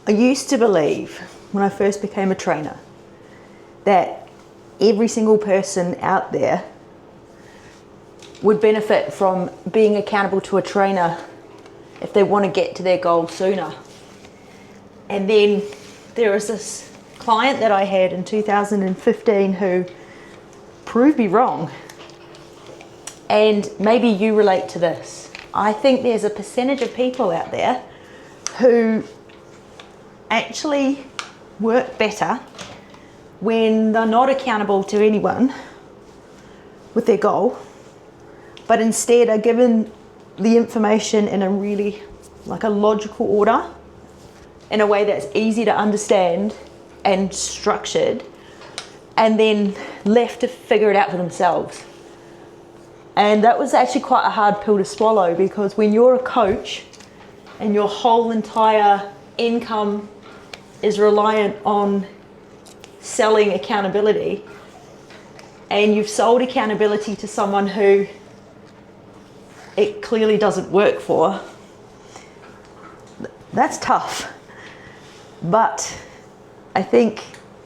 I used to believe when I first became a trainer that every single person out there would benefit from being accountable to a trainer if they want to get to their goal sooner. And then there was this client that I had in 2015 who proved me wrong. And maybe you relate to this. I think there's a percentage of people out there who actually work better when they're not accountable to anyone with their goal, but instead are given the information in a really, like a logical order, in a way that's easy to understand and structured, and then left to figure it out for themselves. And that was actually quite a hard pill to swallow, because when you're a coach and your whole entire income is reliant on selling accountability, and you've sold accountability to someone who it clearly doesn't work for, that's tough. But I think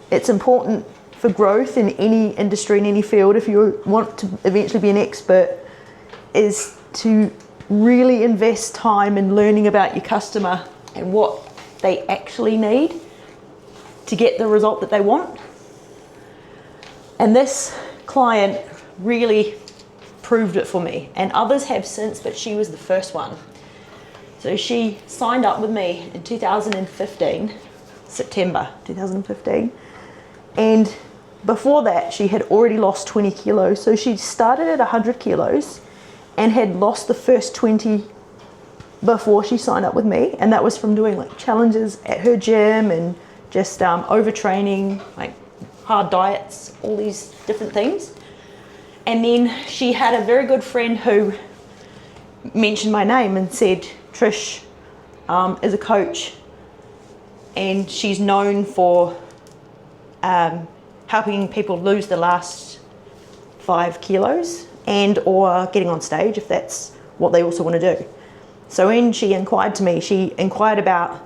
it's important for growth in any industry, in any field, if you want to eventually be an expert, is to really invest time in learning about your customer and what they actually need to get the result that they want. And this client really proved it for me, and others have since, but she was the first one. So she signed up with me in 2015, September 2015, and before that she had already lost 20 kilos. So she started at 100 kilos and had lost the first 20 before she signed up with me, and that was from doing like challenges at her gym and just overtraining, like hard diets, all these different things. And then she had a very good friend who mentioned my name and said, Trish is a coach, and she's known for helping people lose the last 5 kilos and or getting on stage if that's what they also want to do. So when she inquired to me, she inquired about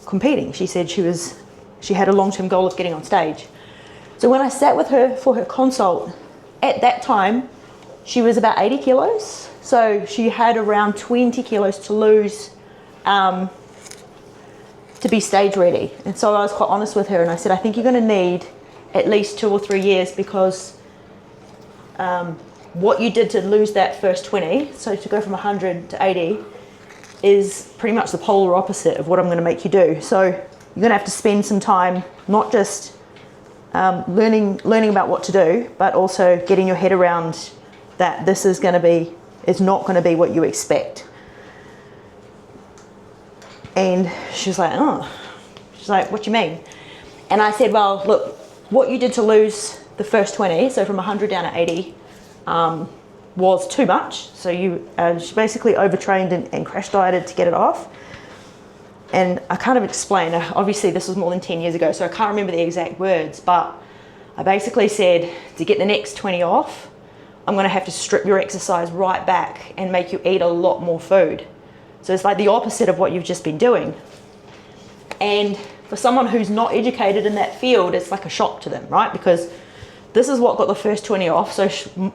competing. She said she had a long-term goal of getting on stage. So when I sat with her for her consult, at that time, she was about 80 kilos. So she had around 20 kilos to lose to be stage ready. And so I was quite honest with her, and I said, I think you're going to need at least 2 or 3 years, because what you did to lose that first 20, so to go from 100 to 80, is pretty much the polar opposite of what I'm going to make you do. So you're going to have to spend some time not just learning about what to do, but also getting your head around that this is not going to be what you expect. And she's like, oh. She's like, what do you mean? And I said, well, look, what you did to lose the first 20, so from 100 down to 80, was too much. So she basically overtrained and crash dieted to get it off. And I kind of explained, obviously this was more than 10 years ago, so I can't remember the exact words, but I basically said, to get the next 20 off, I'm going to have to strip your exercise right back and make you eat a lot more food. So it's like the opposite of what you've just been doing. And for someone who's not educated in that field, it's like a shock to them, right? Because this is what got the first 20 off, so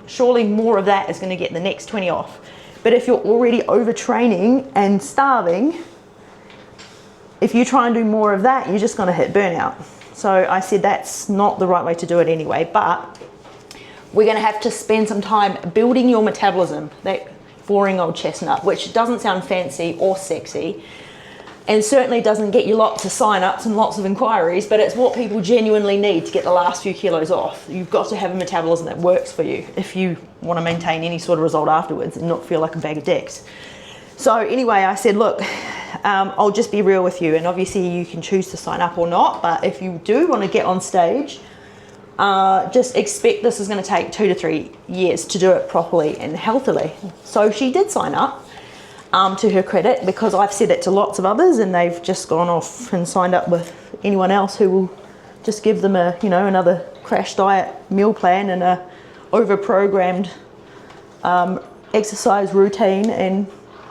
surely more of that is going to get the next 20 off. But if you're already overtraining and starving, if you try and do more of that, you're just going to hit burnout. So I said that's not the right way to do it anyway, but we're going to have to spend some time building your metabolism, that boring old chestnut, which doesn't sound fancy or sexy, and certainly doesn't get you lots of sign-ups and lots of inquiries, but it's what people genuinely need to get the last few kilos off. You've got to have a metabolism that works for you if you want to maintain any sort of result afterwards and not feel like a bag of dicks. So anyway, I said, look, I'll just be real with you, and obviously you can choose to sign up or not, but if you do want to get on stage, just expect this is going to take 2 to 3 years to do it properly and healthily. So she did sign up, to her credit, because I've said it to lots of others and they've just gone off and signed up with anyone else who will just give them another crash diet meal plan and a over-programmed exercise routine. And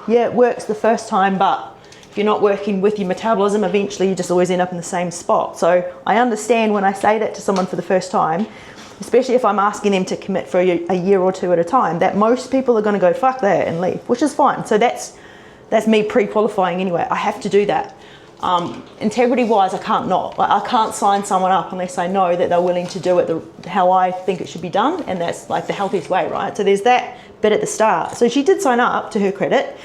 yeah, it works the first time, but if you're not working with your metabolism, eventually you just always end up in the same spot. So I understand when I say that to someone for the first time, especially if I'm asking them to commit for a year or two at a time, that most people are going to go fuck that and leave, which is fine. So that's me pre-qualifying anyway. I have to do that. Integrity wise, I can't not. Like, I can't sign someone up unless I know that they're willing to do it how I think it should be done, and that's like the healthiest way, right? So there's that bit at the start. So she did sign up, to her credit,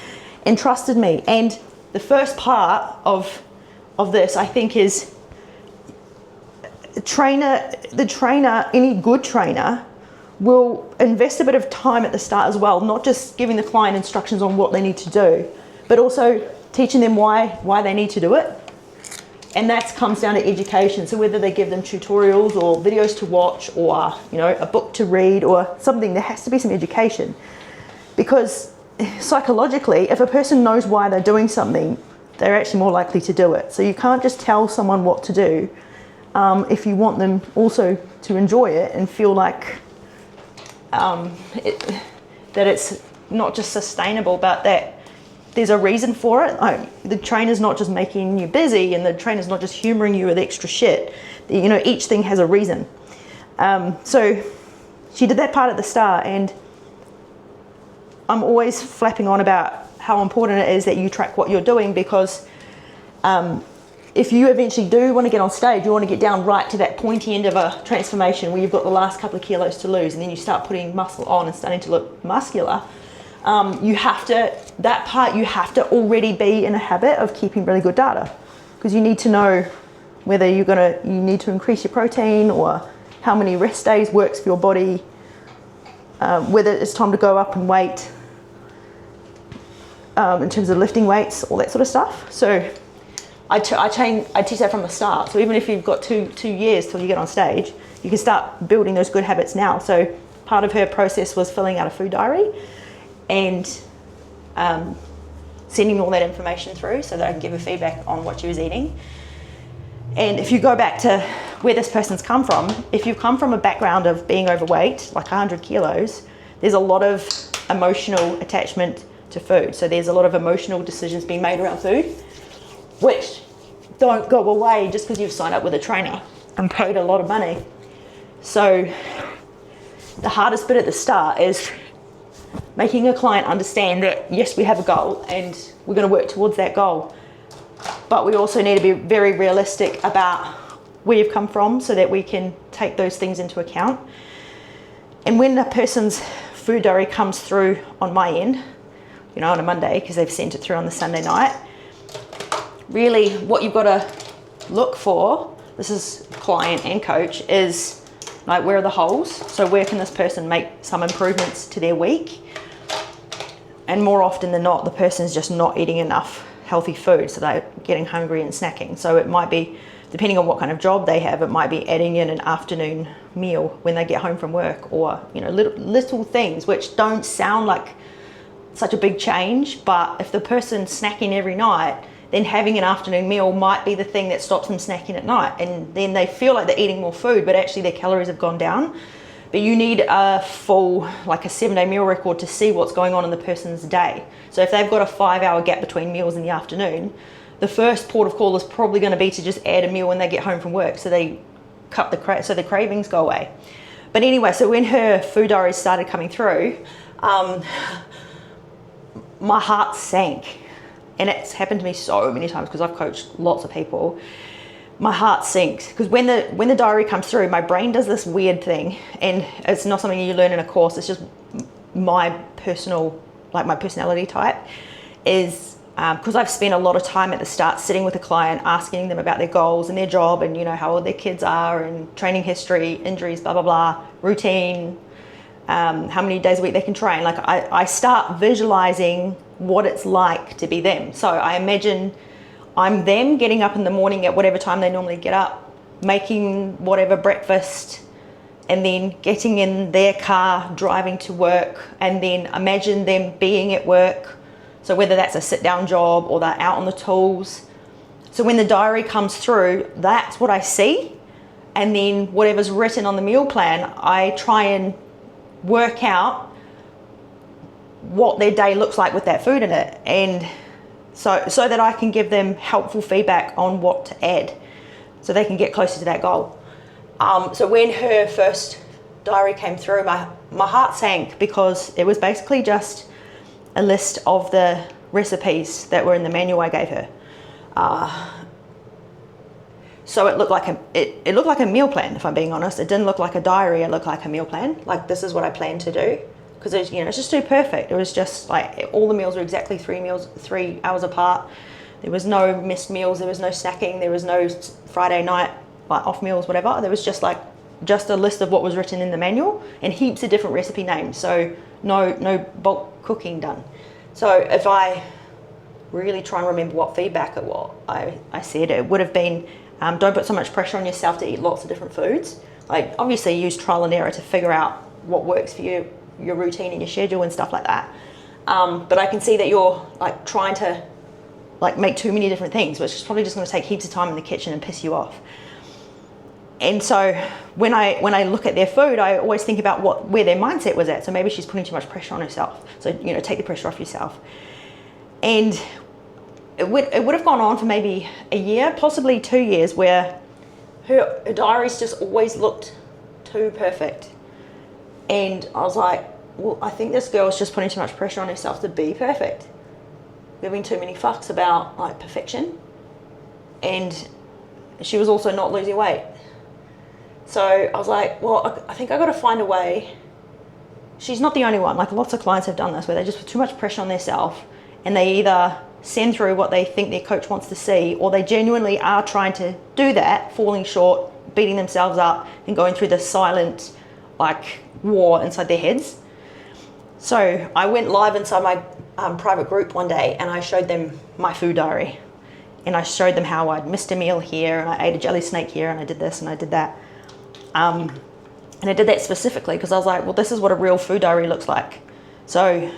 and trusted me. And the first part of this, I think, is the trainer, any good trainer, will invest a bit of time at the start as well, not just giving the client instructions on what they need to do, but also teaching them why they need to do it. And that comes down to education. So whether they give them tutorials or videos to watch, or a book to read or something, there has to be some education. Because psychologically, if a person knows why they're doing something, they're actually more likely to do it. So you can't just tell someone what to do if you want them also to enjoy it and feel like that it's not just sustainable, but that there's a reason for it. The trainer's not just making you busy, and the trainer's not just humoring you with extra shit. Each thing has a reason. So she did that part at the start, and I'm always flapping on about how important it is that you track what you're doing, because if you eventually do want to get on stage, you want to get down right to that pointy end of a transformation where you've got the last couple of kilos to lose, and then you start putting muscle on and starting to look muscular. You have to already be in a habit of keeping really good data, because you need to know whether you need to increase your protein, or how many rest days works for your body, whether it's time to go up in weight, in terms of lifting weights, all that sort of stuff. So I teach that from the start. So even if you've got two years till you get on stage, you can start building those good habits now. So part of her process was filling out a food diary and sending all that information through so that I can give her feedback on what she was eating. And if you go back to where this person's come from, if you've come from a background of being overweight, like 100 kilos, there's a lot of emotional attachment to food. So there's a lot of emotional decisions being made around food, which don't go away just because you've signed up with a trainer and paid a lot of money. So the hardest bit at the start is making a client understand that, yes, we have a goal and we're going to work towards that goal, but we also need to be very realistic about where you've come from so that we can take those things into account. And when a person's food diary comes through on my end, on a Monday, because they've sent it through on the Sunday night, really what you've got to look for, this is client and coach, is like, where are the holes? So where can this person make some improvements to their week? And more often than not, the person's just not eating enough healthy food, so they're getting hungry and snacking. So it might be, depending on what kind of job they have, it might be adding in an afternoon meal when they get home from work, or little things which don't sound like such a big change, but if the person's snacking every night, then having an afternoon meal might be the thing that stops them snacking at night, and then they feel like they're eating more food, but actually their calories have gone down. But you need a full, like a 7-day meal record to see what's going on in the person's day. So if they've got a 5-hour gap between meals in the afternoon, the first port of call is probably going to be to just add a meal when they get home from work, so they cut so the cravings go away. But anyway, so when her food diaries started coming through, my heart sank. And it's happened to me so many times because I've coached lots of people. My heart sinks because when the diary comes through, my brain does this weird thing, and it's not something you learn in a course. It's just my personality type is, because I've spent a lot of time at the start sitting with a client, asking them about their goals and their job, and how old their kids are, and training history, injuries, blah blah blah, routine, how many days a week they can train. Like I start visualizing what it's like to be them. So I imagine I'm them getting up in the morning at whatever time they normally get up, making whatever breakfast, and then getting in their car, driving to work, and then imagine them being at work. So whether that's a sit down job or they're out on the tools. So when the diary comes through, that's what I see. And then whatever's written on the meal plan, I try and work out what their day looks like with that food in it. And so that I can give them helpful feedback on what to add so they can get closer to that goal. So when her first diary came through, my heart sank, because it was basically just a list of the recipes that were in the manual I gave her. So it looked like it looked like a meal plan, if I'm being honest. It didn't look like a diary, it looked like a meal plan. Like, this is what I planned to do. Because it's, you know, it's just too perfect. It was just like, all the meals were exactly 3 hours apart. There was no missed meals, there was no snacking, there was no Friday night like off meals, whatever. There was just a list of what was written in the manual and heaps of different recipe names. So no bulk cooking done. So if I really try and remember what feedback it was, I said it would have been, don't put so much pressure on yourself to eat lots of different foods. Like, obviously use trial and error to figure out what works for you, your routine and your schedule and stuff like that. But I can see that you're like trying to like make too many different things, which is probably just going to take heaps of time in the kitchen and piss you off. And so when I look at their food, I always think about where their mindset was at. So maybe she's putting too much pressure on herself. So, you know, take the pressure off yourself. And it would have gone on for maybe a year, possibly 2 years, where her diaries just always looked too perfect. And I was like, well, I think this girl's just putting too much pressure on herself to be perfect. Giving too many fucks about like perfection. And she was also not losing weight. So I was like, well, I think I got to find a way. She's not the only one. Like, lots of clients have done this, where they just put too much pressure on themselves, and they either send through what they think their coach wants to see, or they genuinely are trying to do that, falling short, beating themselves up, and going through this silent like war inside their heads. So I went live inside my private group one day, and I showed them my food diary, and I showed them how I'd missed a meal here, and I ate a jelly snake here, and I did this and I did that. And I did that specifically because I was like, well, this is what a real food diary looks like. So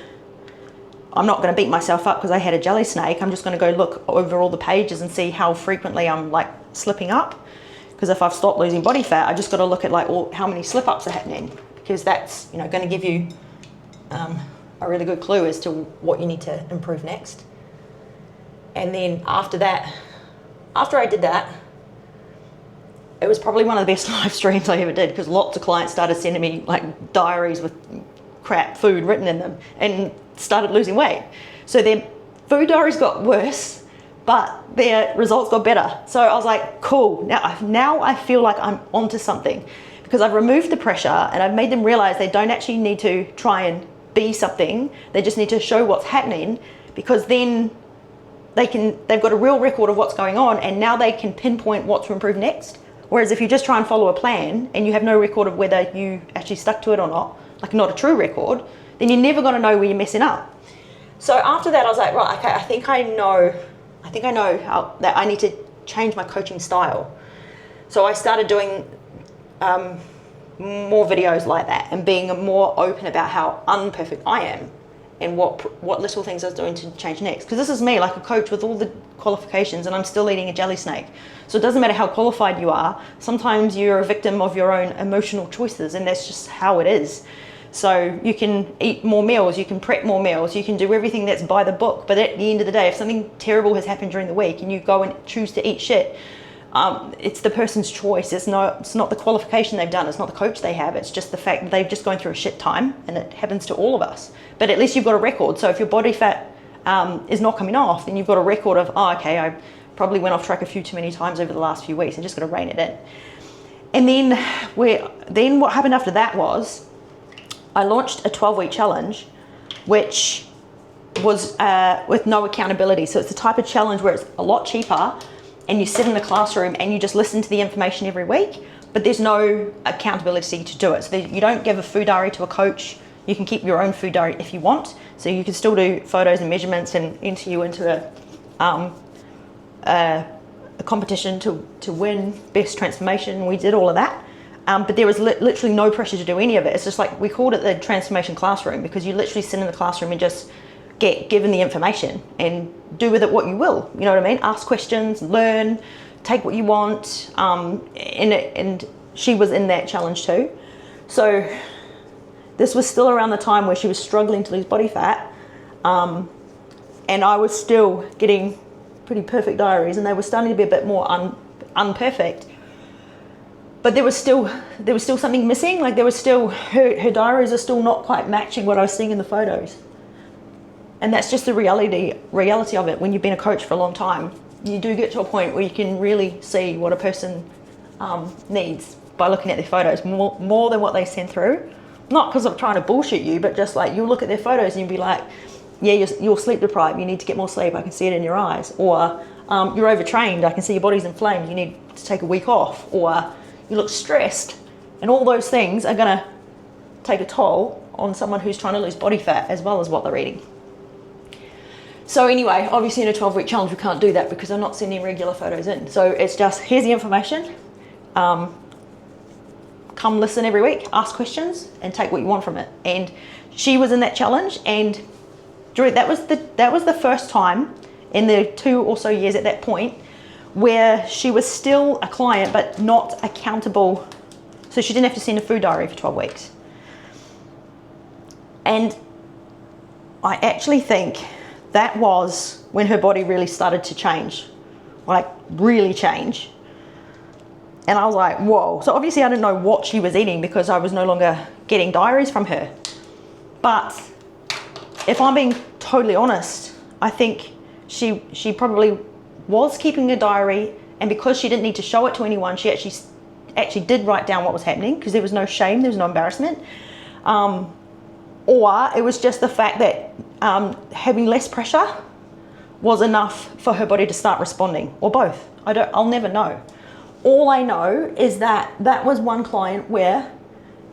I'm not going to beat myself up because I had a jelly snake. I'm just going to go look over all the pages and see how frequently I'm like slipping up. Because if I've stopped losing body fat, I just got to look at like how many slip ups are happening, because that's, you know, going to give you a really good clue as to what you need to improve next. And then after I did that, it was probably one of the best live streams I ever did, because lots of clients started sending me like diaries with crap food written in them and started losing weight. So their food diaries got worse, but their results got better. So I was like, cool, now I feel like I'm onto something, because I've removed the pressure and I've made them realize they don't actually need to try and be something. They just need to show what's happening, because then they've got a real record of what's going on, and now they can pinpoint what to improve next. Whereas if you just try and follow a plan and you have no record of whether you actually stuck to it or not, like not a true record, then you're never going to know where you're messing up. So after that, I was like, right, okay, I think I know how that I need to change my coaching style. So I started doing more videos like that, and being more open about how unperfect I am, and what little things I was doing to change next. Because this is me, like a coach with all the qualifications, and I'm still eating a jelly snake. So it doesn't matter how qualified you are. Sometimes you're a victim of your own emotional choices, and that's just how it is. So you can eat more meals, you can prep more meals, you can do everything that's by the book. But at the end of the day, if something terrible has happened during the week and you go and choose to eat shit, it's the person's choice. It's not the qualification they've done. It's not the coach they have. It's just the fact that they've just gone through a shit time, and it happens to all of us. But at least you've got a record. So if your body fat is not coming off, then you've got a record of, oh, okay, I probably went off track a few too many times over the last few weeks. I just got to rein it in. And then what happened after that was I launched a 12-week challenge, which was with no accountability. So it's the type of challenge where it's a lot cheaper, and you sit in the classroom and you just listen to the information every week, but there's no accountability to do it. So you don't give a food diary to a coach. You can keep your own food diary if you want. So you can still do photos and measurements and enter you into a competition to win best transformation. We did all of that. But there was literally no pressure to do any of it. It's just like, we called it the transformation classroom, because you literally sit in the classroom and just get given the information and do with it what you will. You know what I mean? Ask questions, learn, take what you want. And she was in that challenge too. So this was still around the time where she was struggling to lose body fat. and I was still getting pretty perfect diaries, and they were starting to be a bit more unperfect. But there was still something missing. Like there was still, her diaries are still not quite matching what I was seeing in the photos. And that's just the reality of it. When you've been a coach for a long time, you do get to a point where you can really see what a person needs by looking at their photos more than what they send through. Not because I'm trying to bullshit you, but just like you'll look at their photos and you'll be like, yeah, you're sleep deprived, you need to get more sleep, I can see it in your eyes. Or you're overtrained, I can see your body's inflamed, you need to take a week off. Or you look stressed. And all those things are gonna take a toll on someone who's trying to lose body fat as well as what they're eating. So anyway, obviously in a 12-week challenge we can't do that because I'm not sending regular photos in. So it's just, here's the information. Come listen every week, ask questions, and take what you want from it. And she was in that challenge, and that was the first time in the 2 or so years at that point where she was still a client but not accountable. So she didn't have to send a food diary for 12 weeks. And I actually think that was when her body really started to change, like really change. And I was like, whoa. So obviously I didn't know what she was eating because I was no longer getting diaries from her. But if I'm being totally honest, I think she probably was keeping a diary, and because she didn't need to show it to anyone, she actually did write down what was happening because there was no shame, there was no embarrassment. Or it was just the fact that having less pressure was enough for her body to start responding, or both. I'll never know. All I know is that was one client where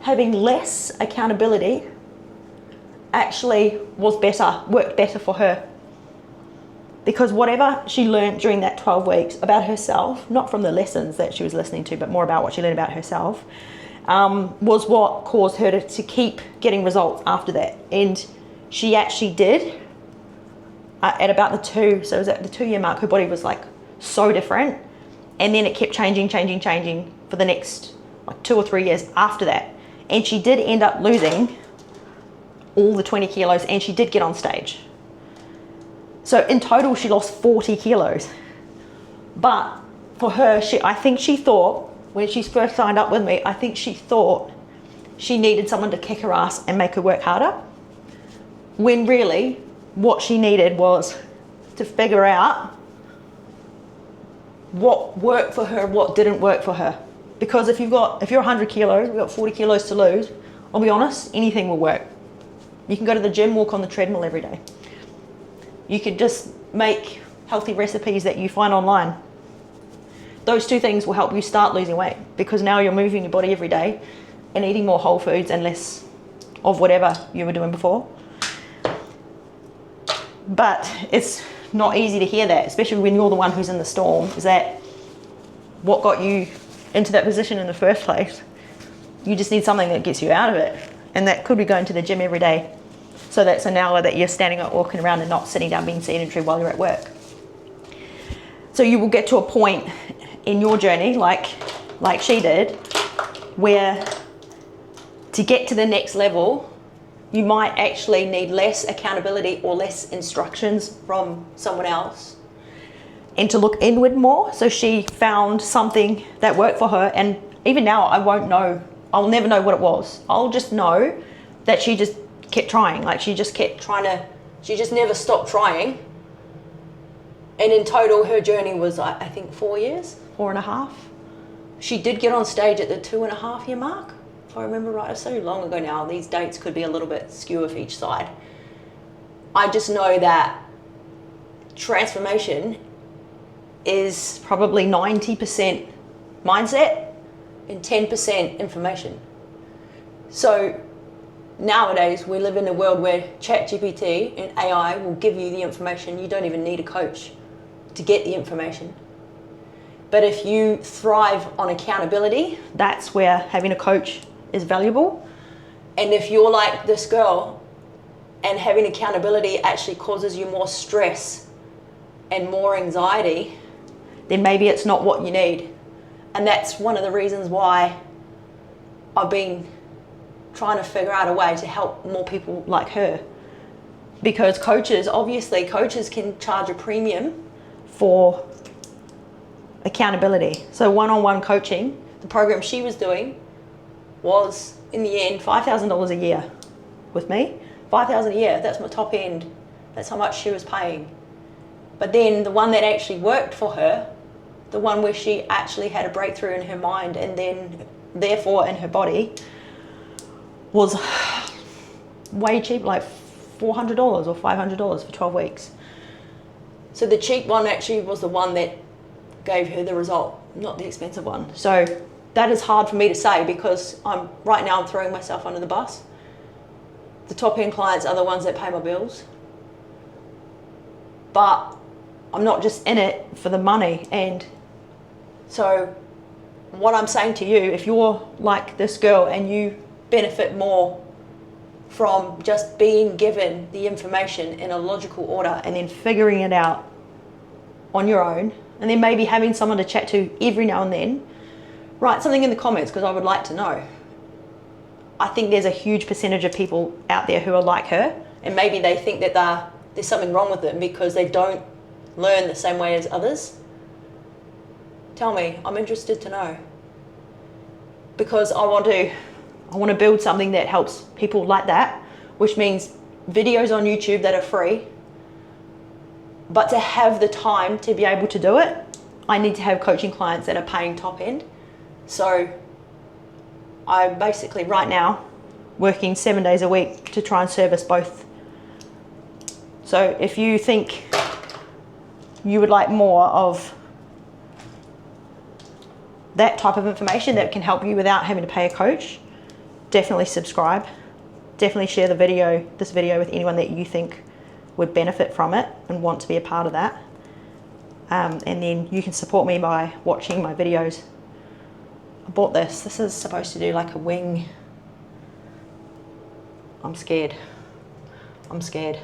having less accountability actually worked better for her. Because whatever she learned during that 12 weeks about herself, not from the lessons that she was listening to, but more about what she learned about herself, was what caused her to keep getting results after that. And she actually did at about so it was at the 2-year mark, her body was like so different. And then it kept changing for the next like 2 or 3 years after that. And she did end up losing all the 20 kilos, and she did get on stage. So in total, she lost 40 kilos. But for her, I think she thought, when she first signed up with me, I think she thought she needed someone to kick her ass and make her work harder. When really, what she needed was to figure out what worked for her, what didn't work for her. Because if you're 100 kilos, you've got 40 kilos to lose, I'll be honest, anything will work. You can go to the gym, walk on the treadmill every day. You could just make healthy recipes that you find online. Those 2 things will help you start losing weight, because now you're moving your body every day and eating more whole foods and less of whatever you were doing before. But it's not easy to hear that, especially when you're the one who's in the storm. Is that what got you into that position in the first place? You just need something that gets you out of it. And that could be going to the gym every day. So that's an hour that you're standing up, walking around, and not sitting down being sedentary while you're at work. So you will get to a point in your journey, like she did, where to get to the next level, you might actually need less accountability or less instructions from someone else, and to look inward more. So she found something that worked for her, and even now I'll never know what it was. I'll just know that she just kept trying. Like she just never stopped trying. And in total, her journey was, I think, 4 years, 4.5. She did get on stage at the 2.5-year mark, if I remember right. It's so long ago now. These dates could be a little bit skew of each side. I just know that transformation is probably 90% mindset and 10% information. So nowadays we live in a world where ChatGPT and AI will give you the information. You don't even need a coach to get the information. But if you thrive on accountability, that's where having a coach is valuable. And if you're like this girl and having accountability actually causes you more stress and more anxiety, then maybe it's not what you need. And that's one of the reasons why I've been trying to figure out a way to help more people like her because obviously coaches can charge a premium for accountability. So one-on-one coaching, the program she was doing was in the end $5,000 a year with me. $5,000 a year, that's my top end. That's how much she was paying. But then the one that actually worked for her, the one where she actually had a breakthrough in her mind and then therefore in her body, was way cheap, like $400 or $500 for 12 weeks. So the cheap one actually was the one that gave her the result, not the expensive one. So that is hard for me to say because right now I'm throwing myself under the bus. The top end clients are the ones that pay my bills. But I'm not just in it for the money. And so what I'm saying to you, if you're like this girl and you benefit more from just being given the information in a logical order and then figuring it out on your own, and then maybe having someone to chat to every now and then, write something in the comments because I would like to know. I think there's a huge percentage of people out there who are like her, and maybe they think that there's something wrong with them because they don't learn the same way as others. Tell me, I'm interested to know. Because I want to build something that helps people like that, which means videos on YouTube that are free. But to have the time to be able to do it, I need to have coaching clients that are paying top end. So I'm basically right now working 7 days a week to try and service both. So if you think you would like more of that type of information that can help you without having to pay a coach, definitely subscribe. Definitely share this video with anyone that you think would benefit from it and want to be a part of that. And then you can support me by watching my videos. I bought this. This is supposed to do like a wing. I'm scared. I'm scared.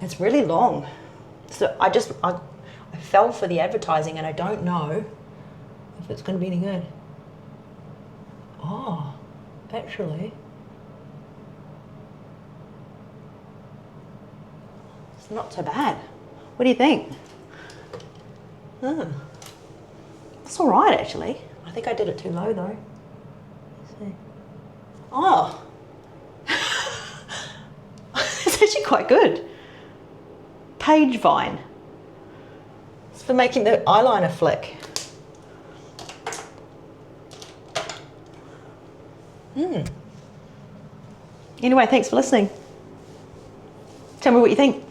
It's really long. So I fell for the advertising and I don't know if it's going to be any good. Oh, actually, it's not so bad. What do you think? It's all right, actually. I think I did it too low, though. Let's see. Oh, it's actually quite good. Page Vine. It's for making the eyeliner flick. Anyway, thanks for listening. Tell me what you think.